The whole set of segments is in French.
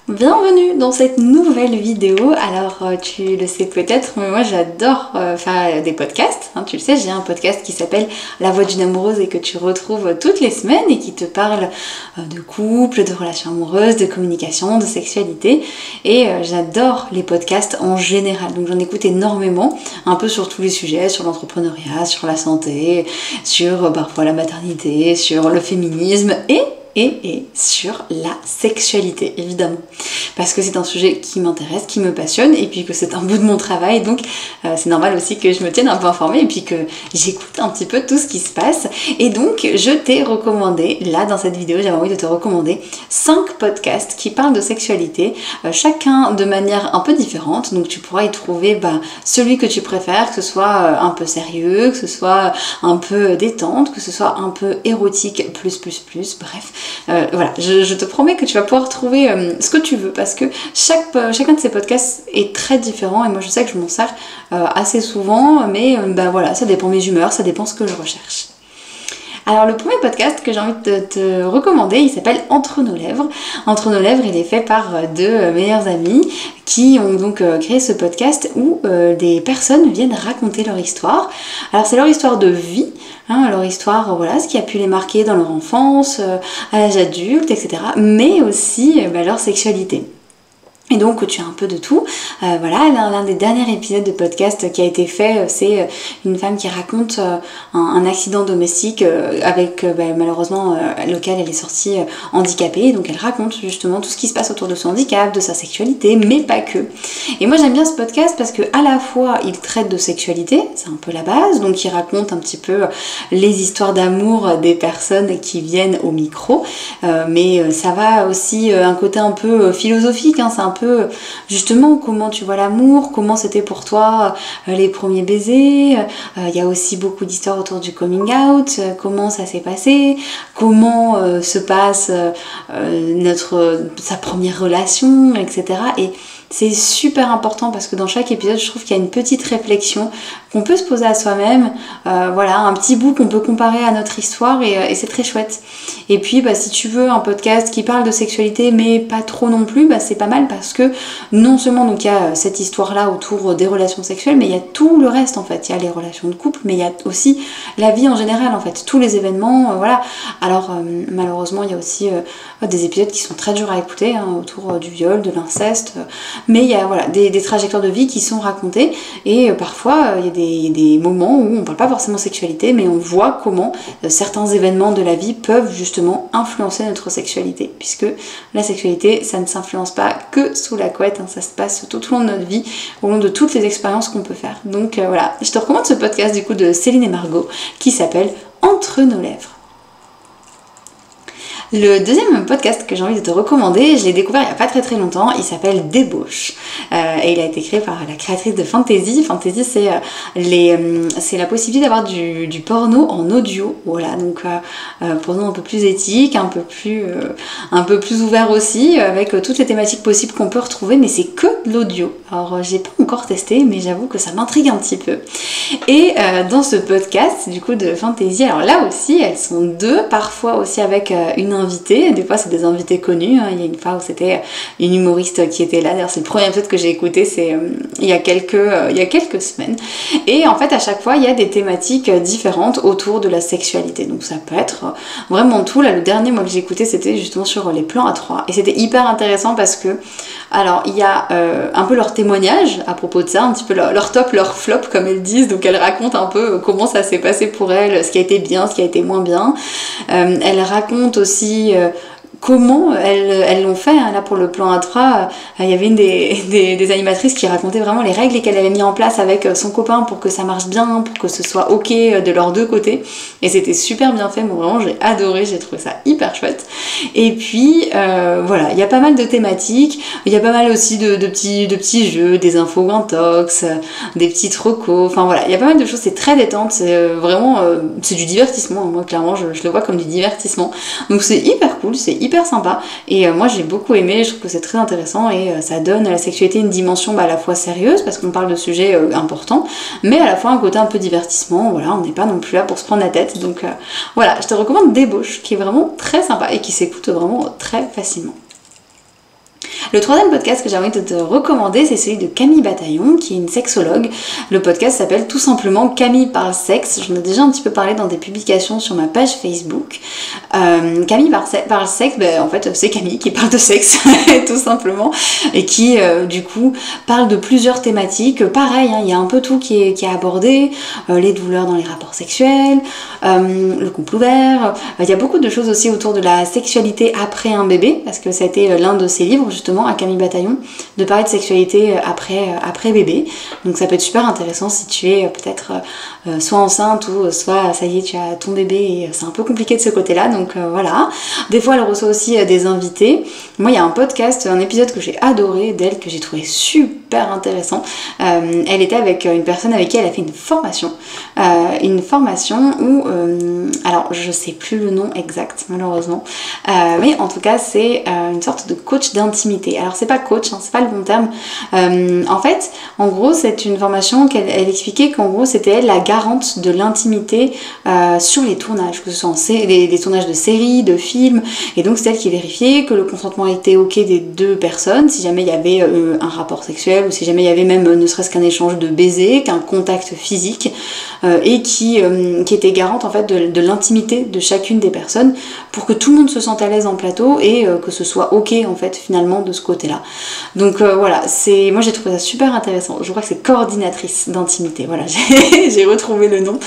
Bienvenue dans cette nouvelle vidéo. Alors tu le sais peut-être, mais moi j'adore faire des podcasts. Tu le sais, j'ai un podcast qui s'appelle La Voix d'une amoureuse et que tu retrouves toutes les semaines et qui te parle de couple, de relations amoureuses, de communication, de sexualité. Et j'adore les podcasts en général. Donc j'en écoute énormément, un peu sur tous les sujets, sur l'entrepreneuriat, sur la santé, sur parfois la maternité, sur le féminisme et sur la sexualité, évidemment. Parce que c'est un sujet qui m'intéresse, qui me passionne, et puis que c'est un bout de mon travail, donc c'est normal aussi que je me tienne un peu informée, et puis que j'écoute un petit peu tout ce qui se passe. Et donc, je t'ai recommandé, là, dans cette vidéo, j'avais envie de te recommander 5 podcasts qui parlent de sexualité, chacun de manière un peu différente, donc tu pourras y trouver celui que tu préfères, que ce soit un peu sérieux, que ce soit un peu détente, que ce soit un peu érotique, plus, bref. Voilà, je te promets que tu vas pouvoir trouver ce que tu veux parce que chacun de ces podcasts est très différent et moi je sais que je m'en sers assez souvent, mais voilà, ça dépend de mes humeurs, ça dépend ce que je recherche. Alors le premier podcast que j'ai envie de te recommander, il s'appelle Entre nos lèvres. Entre nos lèvres, il est fait par deux meilleurs amis qui ont donc créé ce podcast où des personnes viennent raconter leur histoire. Alors c'est leur histoire de vie, leur histoire, voilà, ce qui a pu les marquer dans leur enfance, à l'âge adulte, etc. Mais aussi leur sexualité. Et donc tu as un peu de tout. Voilà, l'un des derniers épisodes de podcast qui a été fait, c'est une femme qui raconte un accident domestique avec malheureusement lequel elle est sortie handicapée. Donc elle raconte justement tout ce qui se passe autour de son handicap, de sa sexualité, mais pas que. Et moi j'aime bien ce podcast parce que à la fois il traite de sexualité, c'est un peu la base, donc il raconte un petit peu les histoires d'amour des personnes qui viennent au micro, mais ça va aussi un côté un peu philosophique, c'est un peu justement comment tu vois l'amour, comment c'était pour toi les premiers baisers, il y a aussi beaucoup d'histoires autour du coming out, comment ça s'est passé, comment se passe sa première relation, etc. Et c'est super important parce que dans chaque épisode, je trouve qu'il y a une petite réflexion qu'on peut se poser à soi-même, voilà, un petit bout qu'on peut comparer à notre histoire et c'est très chouette. Et puis si tu veux un podcast qui parle de sexualité mais pas trop non plus, c'est pas mal parce que non seulement donc il y a cette histoire-là autour des relations sexuelles, mais il y a tout le reste en fait. Il y a les relations de couple, mais il y a aussi la vie en général en fait, tous les événements, voilà. Alors malheureusement, il y a aussi des épisodes qui sont très durs à écouter autour du viol, de l'inceste. Mais il y a voilà, des trajectoires de vie qui sont racontées et parfois il y a des moments où on ne parle pas forcément sexualité, mais on voit comment certains événements de la vie peuvent justement influencer notre sexualité, puisque la sexualité, ça ne s'influence pas que sous la couette, ça se passe tout au long de notre vie, au long de toutes les expériences qu'on peut faire. Donc voilà, je te recommande ce podcast du coup de Céline et Margot qui s'appelle Entre nos lèvres. Le deuxième podcast que j'ai envie de te recommander, je l'ai découvert il n'y a pas très longtemps, il s'appelle Débauche et il a été créé par la créatrice de Fantasy. Fantasy, c'est la possibilité d'avoir du porno en audio, voilà, donc porno un peu plus éthique, un peu plus ouvert aussi, avec toutes les thématiques possibles qu'on peut retrouver, mais c'est que de l'audio. Alors j'ai pas encore testé, mais j'avoue que ça m'intrigue un petit peu. Et dans ce podcast du coup de Fantasy, alors là aussi elles sont deux, parfois aussi avec une invitée, des fois c'est des invités connus, il y a une fois où c'était une humoriste qui était là, d'ailleurs c'est le premier épisode que j'ai écouté, c'est il y a quelques semaines, et en fait à chaque fois il y a des thématiques différentes autour de la sexualité, donc ça peut être vraiment tout. Là le dernier moi que j'ai écouté c'était justement sur les plans à 3 et c'était hyper intéressant parce que alors il y a un peu leur témoignage à propos de ça, un petit peu leur top, leur flop comme elles disent, donc elles racontent un peu comment ça s'est passé pour elles, ce qui a été bien, ce qui a été moins bien. Elles racontent aussi comment elles l'ont fait, là pour le plan A3, il y avait une des animatrices qui racontait vraiment les règles qu'elle avait mis en place avec son copain pour que ça marche bien, pour que ce soit ok de leurs deux côtés, et c'était super bien fait, moi vraiment j'ai adoré, j'ai trouvé ça hyper chouette. Et puis voilà, il y a pas mal de thématiques, il y a pas mal aussi de petits jeux, des infos intox, des petites recos, enfin voilà, il y a pas mal de choses, c'est très détente, c'est vraiment c'est du divertissement, moi clairement je le vois comme du divertissement, donc c'est hyper cool, c'est hyper sympa et moi j'ai beaucoup aimé, je trouve que c'est très intéressant et ça donne à la sexualité une dimension à la fois sérieuse parce qu'on parle de sujets importants, mais à la fois un côté un peu divertissement, voilà, on n'est pas non plus là pour se prendre la tête, donc voilà, je te recommande Débauche qui est vraiment très sympa et qui s'écoute vraiment très facilement. Le troisième podcast que j'ai envie de te recommander, c'est celui de Camille Bataillon, qui est une sexologue. Le podcast s'appelle tout simplement Camille parle sexe. J'en ai déjà un petit peu parlé dans des publications sur ma page Facebook. Camille parle sexe, en fait c'est Camille qui parle de sexe, tout simplement, et qui du coup parle de plusieurs thématiques. Pareil, il y a un peu tout qui est abordé, les douleurs dans les rapports sexuels, le couple ouvert. Il y a beaucoup de choses aussi autour de la sexualité après un bébé, parce que c'était l'un de ses livres justement à Camille Bataillon, de parler de sexualité après bébé. Donc ça peut être super intéressant si tu es peut-être soit enceinte ou soit ça y est tu as ton bébé et c'est un peu compliqué de ce côté-là. Donc voilà. Des fois elle reçoit aussi des invités. Moi il y a un podcast, un épisode que j'ai adoré d'elle, que j'ai trouvé super intéressant. Elle était avec une personne avec qui elle a fait une formation où alors je sais plus le nom exact malheureusement, mais en tout cas c'est une sorte de coach d'intimité. Alors c'est pas coach, c'est pas le bon terme. En fait, en gros c'est une formation qu'elle expliquait qu'en gros c'était elle la garante de l'intimité sur les tournages, que ce soit des tournages de séries, de films, et donc c'est elle qui vérifiait que le consentement était ok des deux personnes, si jamais il y avait un rapport sexuel ou si jamais il y avait même ne serait-ce qu'un échange de baisers, qu'un contact physique, et qui était garante en fait de l'intimité de chacune des personnes pour que tout le monde se sente à l'aise en plateau et que ce soit ok en fait finalement de ce côté-là. Donc voilà, moi j'ai trouvé ça super intéressant. Je crois que c'est coordinatrice d'intimité, voilà, j'ai retrouvé le nom.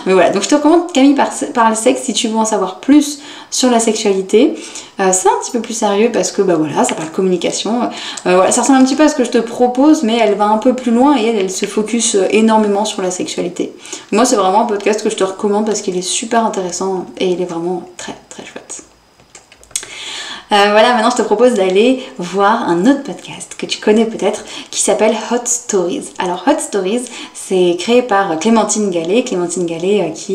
Mais voilà, donc je te recommande Camille parle sexe si tu veux en savoir plus sur la sexualité. C'est un petit peu plus sérieux parce que voilà, ça parle communication. Voilà, ça ressemble un petit peu à ce que je te propose, mais elle va un peu plus loin et elle se focus énormément sur la sexualité. Moi c'est vraiment un podcast que je te recommande parce qu'il est super intéressant et il est vraiment très très chouette. Voilà, maintenant je te propose d'aller voir un autre podcast que tu connais peut-être qui s'appelle Hot Stories. Alors Hot Stories, c'est créé par Clémentine Gallet qui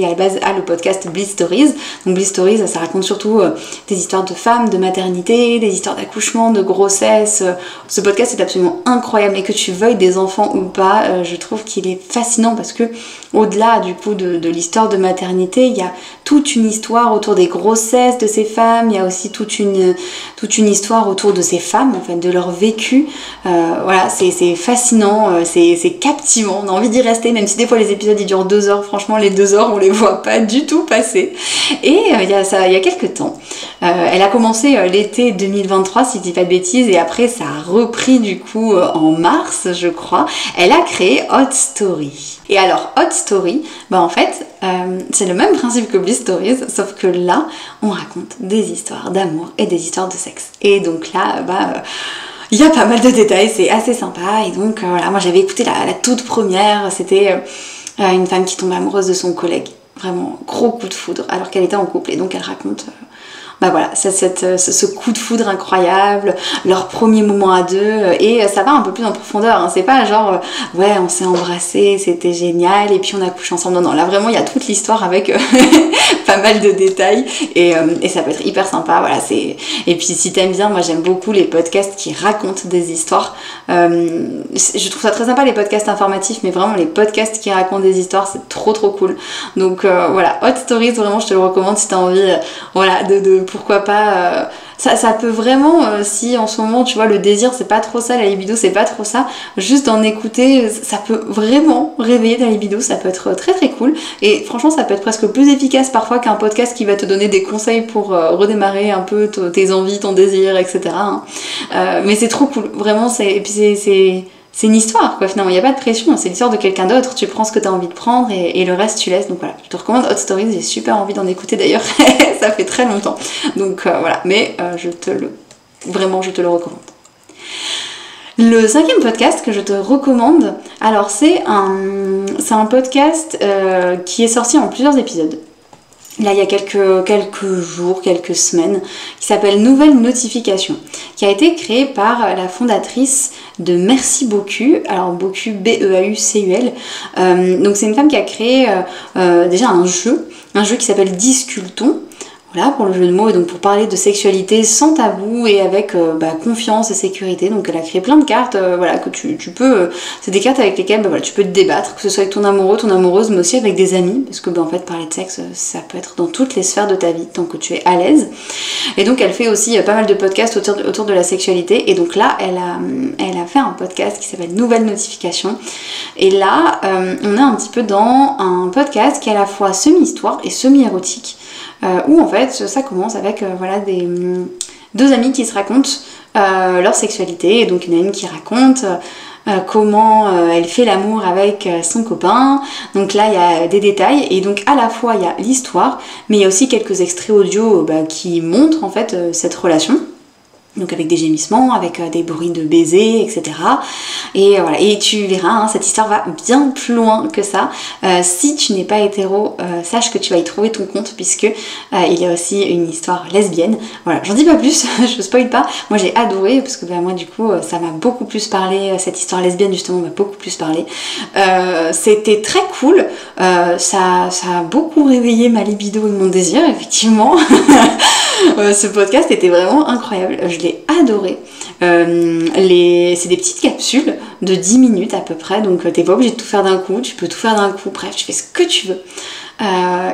à la base a le podcast Bliss Stories. Donc Bliss Stories, ça raconte surtout des histoires de femmes, de maternité, des histoires d'accouchement, de grossesse. Ce podcast est absolument incroyable et que tu veuilles des enfants ou pas, je trouve qu'il est fascinant parce que au-delà du coup de l'histoire de maternité, il y a toute une histoire autour des grossesses de ces femmes, il y a aussi toute une histoire autour de ces femmes, en fait, de leur vécu. Voilà, c'est fascinant, c'est captivant, on a envie d'y rester, même si des fois les épisodes ils durent 2 heures, franchement les 2 heures on les voit pas du tout passer. Et il y a quelques temps, elle a commencé l'été 2023 si je dis pas de bêtises, et après ça a repris du coup en mars je crois, elle a créé Hot Story. Et alors Hot Story, en fait c'est le même principe que Bliss Stories, sauf que là on raconte des histoires d'amour et des histoires de sexe. Et donc là il y a pas mal de détails, c'est assez sympa. Et donc voilà, moi j'avais écouté la toute première, c'était une femme qui tombe amoureuse de son collègue, vraiment gros coup de foudre alors qu'elle était en couple, et donc elle raconte voilà, ce coup de foudre incroyable, leur premier moment à deux, et ça va un peu plus en profondeur, hein. C'est pas genre ouais on s'est embrassés, c'était génial et puis on a couché ensemble, non, là vraiment il y a toute l'histoire avec pas mal de détails, et ça peut être hyper sympa, voilà, et puis si t'aimes bien, moi j'aime beaucoup les podcasts qui racontent des histoires, je trouve ça très sympa les podcasts informatifs, mais vraiment les podcasts qui racontent des histoires c'est trop cool. Donc voilà, Hot Stories, vraiment je te le recommande si t'as envie voilà de pourquoi pas ça peut vraiment si en ce moment tu vois le désir c'est pas trop ça, la libido c'est pas trop ça, juste d'en écouter ça peut vraiment réveiller ta libido, ça peut être très cool, et franchement ça peut être presque plus efficace parfois qu'un podcast qui va te donner des conseils pour redémarrer un peu tes envies, ton désir, etc. hein. Mais c'est trop cool, vraiment, et puis c'est une histoire quoi, finalement il n'y a pas de pression, c'est l'histoire de quelqu'un d'autre, tu prends ce que tu as envie de prendre et le reste tu laisses. Donc voilà, je te recommande Hot Stories, j'ai super envie d'en écouter d'ailleurs, ça fait très longtemps, donc voilà, mais je te le recommande. Le 5e podcast que je te recommande, alors c'est un podcast qui est sorti en plusieurs épisodes. Là, il y a quelques jours, quelques semaines, qui s'appelle Nouvelle Notification, qui a été créé par la fondatrice de Merci Bocu, alors Bocu, B-E-A-U-C-U-L. Donc c'est une femme qui a créé déjà un jeu qui s'appelle Discultons, Voilà pour le jeu de mots, et donc pour parler de sexualité sans tabou et avec confiance et sécurité. Donc elle a créé plein de cartes, que tu peux, c'est des cartes avec lesquelles tu peux te débattre, que ce soit avec ton amoureux, ton amoureuse, mais aussi avec des amis, parce que en fait parler de sexe, ça peut être dans toutes les sphères de ta vie, tant que tu es à l'aise. Et donc elle fait aussi pas mal de podcasts autour de la sexualité, et donc là elle a fait un podcast qui s'appelle Nouvelle Notification, et là on est un petit peu dans un podcast qui est à la fois semi-histoire et semi-érotique, où en fait ça commence avec deux amies qui se racontent leur sexualité. Et donc il y en a une qui raconte comment elle fait l'amour avec son copain. Donc là il y a des détails, et donc à la fois il y a l'histoire, mais il y a aussi quelques extraits audio qui montrent en fait cette relation. Donc avec des gémissements, avec des bruits de baisers, etc. Et voilà, et tu verras, cette histoire va bien plus loin que ça. Si tu n'es pas hétéro, sache que tu vas y trouver ton compte, puisque il y a aussi une histoire lesbienne. Voilà, j'en dis pas plus, je spoil pas. Moi j'ai adoré, parce que moi du coup ça m'a beaucoup plus parlé, cette histoire lesbienne justement m'a beaucoup plus parlé. C'était très cool, ça a beaucoup réveillé ma libido et mon désir, effectivement. Ce podcast était vraiment incroyable, je l'ai adoré. C'est des petites capsules de 10 minutes à peu près, donc t'es pas obligé de tout faire d'un coup, tu peux tout faire d'un coup, bref, tu fais ce que tu veux.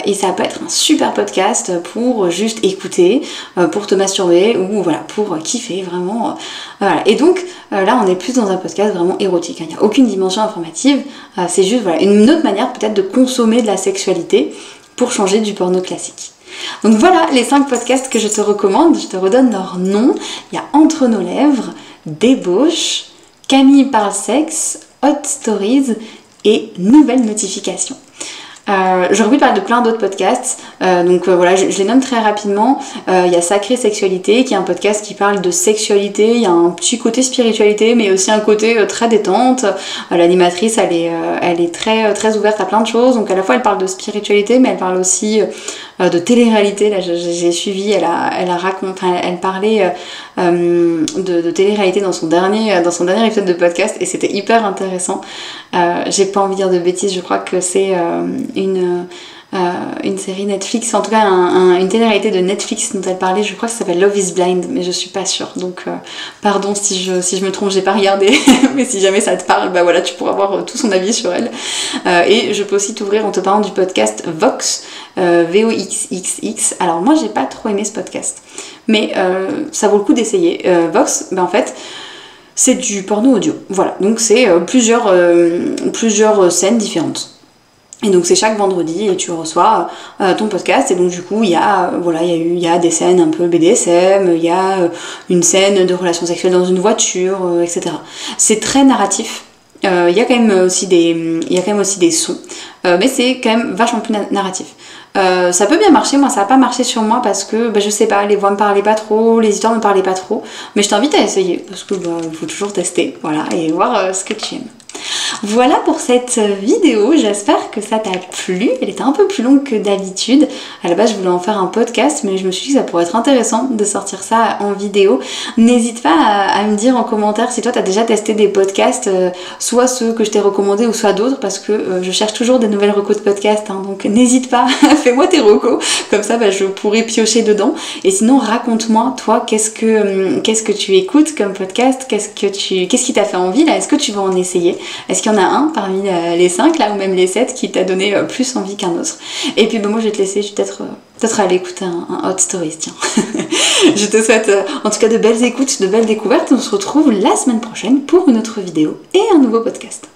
Et ça peut être un super podcast pour juste écouter, pour te masturber, ou voilà, pour kiffer vraiment. Voilà. Et donc là on est plus dans un podcast vraiment érotique, il n'y a aucune dimension informative, c'est juste une autre manière peut-être de consommer de la sexualité pour changer du porno classique. Donc voilà les 5 podcasts que je te recommande, je te redonne leurs noms. Il y a Entre nos lèvres, Débauche, Camille parle sexe, Hot Stories et Nouvelle Notification. J'aurais pu parler de plein d'autres podcasts, je les nomme très rapidement. Il y a Sacrée Sexualité, qui est un podcast qui parle de sexualité. Il y a un petit côté spiritualité, mais aussi un côté très détente. L'animatrice elle est très, très ouverte à plein de choses, donc à la fois elle parle de spiritualité, mais elle parle aussi de télé-réalité. Là j'ai suivi, elle parlait de télé-réalité dans son dernier épisode de podcast, et c'était hyper intéressant. J'ai pas envie de dire de bêtises, je crois que c'est une série Netflix, en tout cas une télé-réalité de Netflix dont elle parlait, je crois que ça s'appelle Love is Blind, mais je suis pas sûre, donc pardon si je me trompe, j'ai pas regardé, mais si jamais ça te parle, tu pourras avoir tout son avis sur elle. Et je peux aussi t'ouvrir en te parlant du podcast Vox, VOXXX. Alors moi j'ai pas trop aimé ce podcast, mais ça vaut le coup d'essayer. Vox, en fait c'est du porno audio, voilà, donc c'est plusieurs scènes différentes. Et donc c'est chaque vendredi et tu reçois ton podcast, et donc du coup il y a des scènes un peu BDSM, il y a une scène de relations sexuelles dans une voiture, etc. C'est très narratif. Il y a quand même aussi des sons, mais c'est quand même vachement plus narratif. Ça peut bien marcher, moi ça n'a pas marché sur moi parce que je sais pas, les voix me parlaient pas trop, les histoires me parlaient pas trop, mais je t'invite à essayer parce que il faut toujours tester, voilà, et voir ce que tu aimes. Voilà pour cette vidéo, j'espère que ça t'a plu. Elle était un peu plus longue que d'habitude. À la base je voulais en faire un podcast, mais je me suis dit que ça pourrait être intéressant de sortir ça en vidéo. N'hésite pas à me dire en commentaire si toi t'as déjà testé des podcasts, soit ceux que je t'ai recommandés ou soit d'autres, parce que je cherche toujours des nouvelles recos de podcasts, donc n'hésite pas, fais-moi tes recos, comme ça je pourrai piocher dedans. Et sinon raconte-moi toi qu'est-ce que tu écoutes comme podcast, qu'est-ce qui t'a fait envie là, est-ce que tu vas en essayer? Est-ce qu'il y en a un parmi les 5 là, ou même les 7 qui t'a donné plus envie qu'un autre? Et puis moi je vais te laisser, je vais peut-être aller écouter un Hot Stories, tiens. Je te souhaite en tout cas de belles écoutes, de belles découvertes. On se retrouve la semaine prochaine pour une autre vidéo et un nouveau podcast.